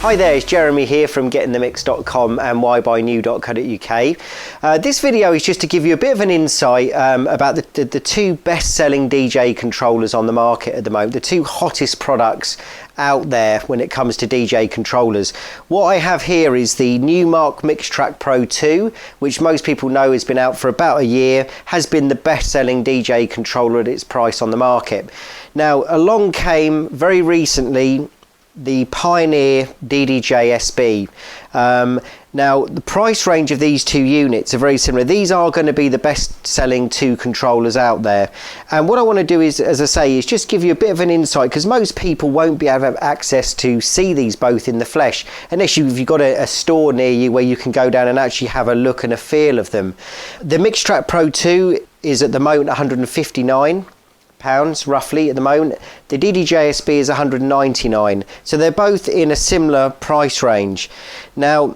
Hi there, it's Jeremy here from GetintheMix.com and WhyBuyNew.co.uk. This video is just to give you a bit of an insight about the two best-selling DJ controllers on the market at the moment, the two hottest products out there when it comes to DJ controllers. What I have here is the Numark Mixtrack Pro 2, which most people know has been out for about a year, has been the best-selling DJ controller at its price on the market. Now, along came very recently the Pioneer DDJ-SB. Now, the price range of these two units are very similar. These are going to be the best selling two controllers out there. And what I want to do is, as I say, is just give you a bit of an insight, because most people won't be able to have access to see these both in the flesh, unless you've got a store near you where you can go down and actually have a look and a feel of them. The Mixtrack Pro 2 is at the moment £159 roughly at the moment. The DDJ-SB is £199, so they're both in a similar price range. Now,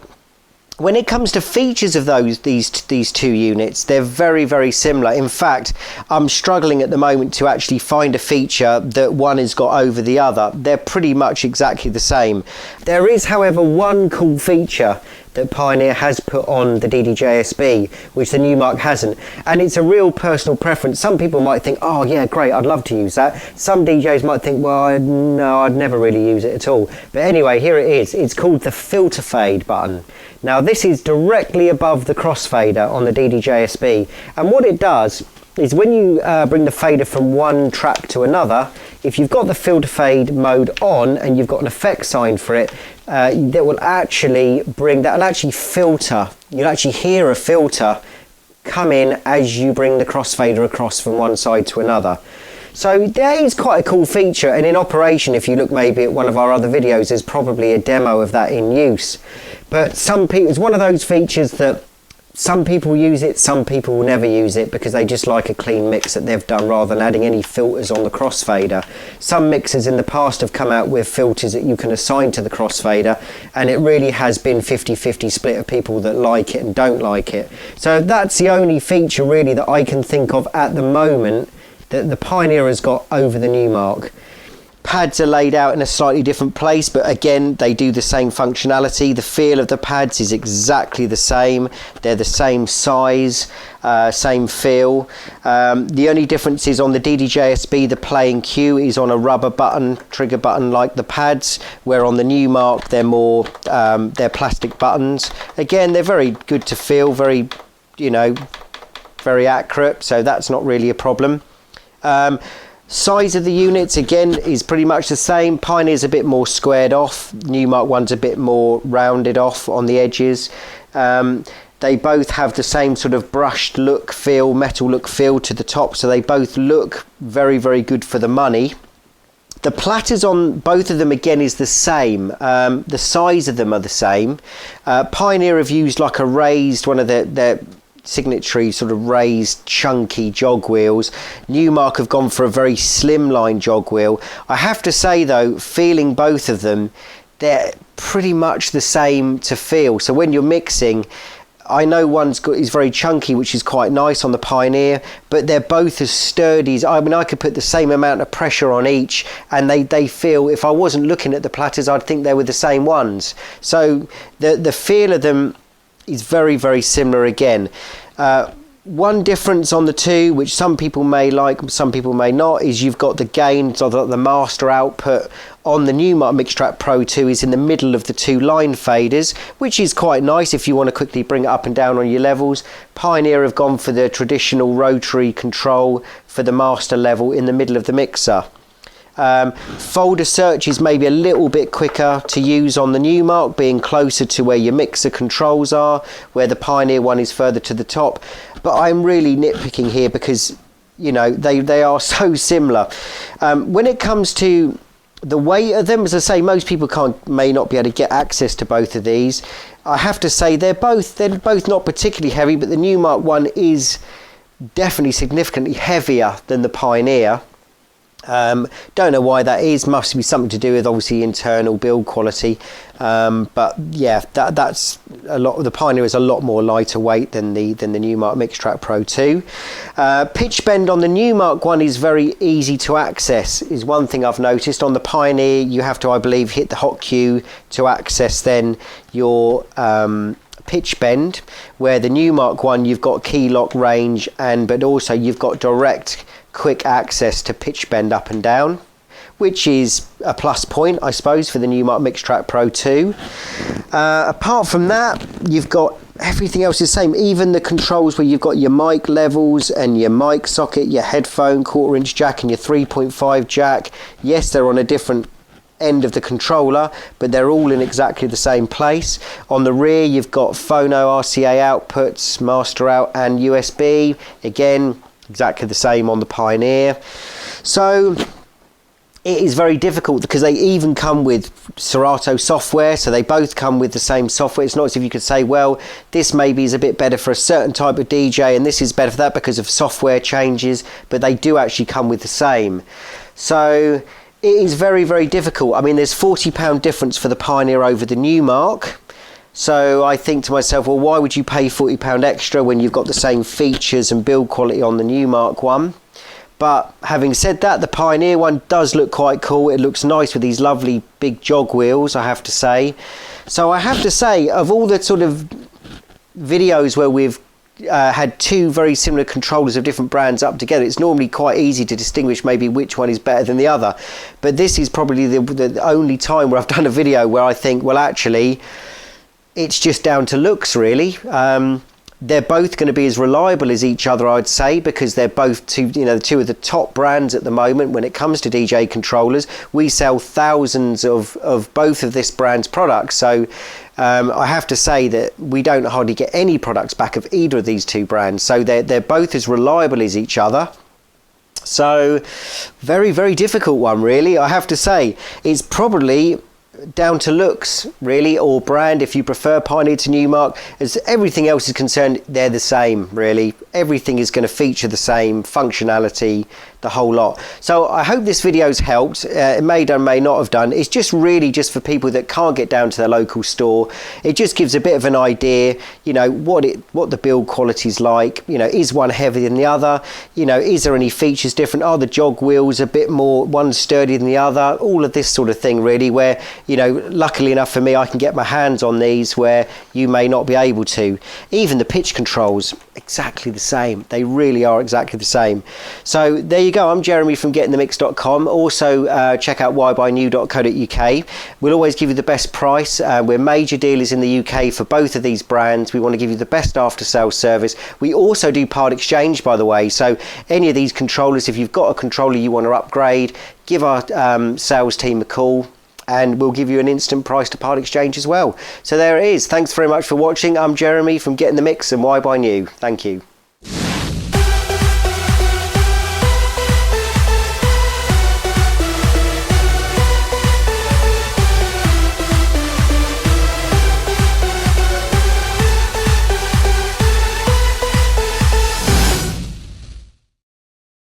when it comes to features of these two units, they're very, very similar. In fact, I'm struggling at the moment to actually find a feature that one has got over the other. They're pretty much exactly the same. There is, however, one cool feature that Pioneer has put on the DDJ-SB, which the Numark hasn't, and it's a real personal preference. Some people might think, oh yeah, great, I'd love to use that. Some DJs might think, well, no, I'd never really use it at all. But anyway, here it is. It's called the filter fade button. Now, this is directly above the crossfader on the DDJ-SB, and what it does is when you bring the fader from one track to another, if you've got the filter fade mode on and you've got an effect sign for it, that will actually filter. You'll actually hear a filter come in as you bring the crossfader across from one side to another. So that is quite a cool feature, and in operation, if you look maybe at one of our other videos, there's probably a demo of that in use. But some people, it's one of those features that some people use it, some people will never use it because they just like a clean mix that they've done rather than adding any filters on the crossfader. Some mixers in the past have come out with filters that you can assign to the crossfader, and it really has been 50-50 split of people that like it and don't like it. So that's the only feature really that I can think of at the moment that the Pioneer has got over the Numark. Pads are laid out in a slightly different place, but again, they do the same functionality. The feel of the pads is exactly the same. They're the same size, same feel. The only difference is on the DDJ-SB, the play and cue is on a rubber button, trigger button like the pads, where on the Numark, they're more, they're plastic buttons. Again, they're very good to feel, very, very accurate, so that's not really a problem. Size of the units again is pretty much the same. Pioneer's a bit more squared off, Numark one's a bit more rounded off on the edges. They both have the same sort of brushed look feel, metal look feel to the top, so they both look very, very good for the money. The platters on both of them again is the same. The size of them are the same. Pioneer have used like a raised, one of their signatory sort of raised chunky jog wheels. Numark have gone for a very slimline jog wheel. I have to say though, feeling both of them, they're pretty much the same to feel. So when you're mixing, I know is very chunky, which is quite nice on the Pioneer, but they're both as sturdy as, I mean, I could put the same amount of pressure on each and they feel, if I wasn't looking at the platters, I'd think they were the same ones. So the feel of them is very, very similar again. One difference on the two, which some people may like, some people may not, is you've got the gain, so the master output on the Numark Mixtrack Pro 2 is in the middle of the two line faders, which is quite nice if you want to quickly bring it up and down on your levels. Pioneer have gone for the traditional rotary control for the master level in the middle of the mixer. Folder search is maybe a little bit quicker to use on the Numark, being closer to where your mixer controls are, where the Pioneer one is further to the top. But I'm really nitpicking here because, they are so similar. When it comes to the weight of them, as I say, most people may not be able to get access to both of these. I have to say they're both not particularly heavy, but the Numark one is definitely significantly heavier than the Pioneer. Don't know why that is. Must be something to do with obviously internal build quality. But yeah, that's a lot. The Pioneer is a lot more lighter weight than the Numark Mixtrack Pro 2. Pitch bend on the Numark one is very easy to access. Is one thing I've noticed. On the Pioneer, you have to, I believe, hit the hot cue to access then your pitch bend, where the Numark one you've got key lock range, but also you've got direct quick access to pitch bend up and down, which is a plus point, I suppose, for the Numark Mixtrack Pro 2. Apart from that, you've got everything else is the same. Even the controls where you've got your mic levels and your mic socket, your headphone 1/4 inch jack and your 3.5 jack. Yes, they're on a different end of the controller, but they're all in exactly the same place. On the rear, you've got phono RCA outputs, master out and USB. Again, exactly the same on the Pioneer. So it is very difficult because they even come with Serato software, so they both come with the same software. It's not as if you could say, well, this maybe is a bit better for a certain type of DJ and this is better for that because of software changes, but they do actually come with the same. So it is very, very difficult. I mean, there's £40 difference for the Pioneer over the Numark. So I think to myself, well, why would you pay £40 extra when you've got the same features and build quality on the Numark one? But having said that, the Pioneer one does look quite cool. It looks nice with these lovely big jog wheels, I have to say. So I have to say, of all the sort of videos where we've had two very similar controllers of different brands up together, it's normally quite easy to distinguish maybe which one is better than the other. But this is probably the only time where I've done a video where I think, well, actually, it's just down to looks, really. They're both going to be as reliable as each other, I'd say, because they're both two of the top brands at the moment when it comes to DJ controllers. We sell thousands of both of this brand's products, so I have to say that we don't hardly get any products back of either of these two brands. So they're both as reliable as each other. So very, very difficult one, really. I have to say it's probably down to looks, really, or brand if you prefer Pioneer to Numark. As everything else is concerned, they're the same, really. Everything is going to feature the same functionality, the whole lot. So I hope this video's helped. It may or may not have done. It's just really just for people that can't get down to their local store. It just gives a bit of an idea, you know, what the build quality's like. You know, is one heavier than the other? You know, is there any features different? Are the jog wheels a bit more, one sturdier than the other? All of this sort of thing, really, where, you know, luckily enough for me, I can get my hands on these where you may not be able to. Even the pitch controls, exactly the same. They really are exactly the same. So there you go. I'm Jeremy from GetintheMix.com. Also check out WhyBuyNew.co.uk. We'll always give you the best price. We're major dealers in the UK for both of these brands. We want to give you the best after sales service. We also do part exchange, by the way. So any of these controllers, if you've got a controller you want to upgrade, give our sales team a call and we'll give you an instant price to part exchange as well. So there it is. Thanks very much for watching. I'm Jeremy from GetintheMix and WhyBuyNew. Thank you.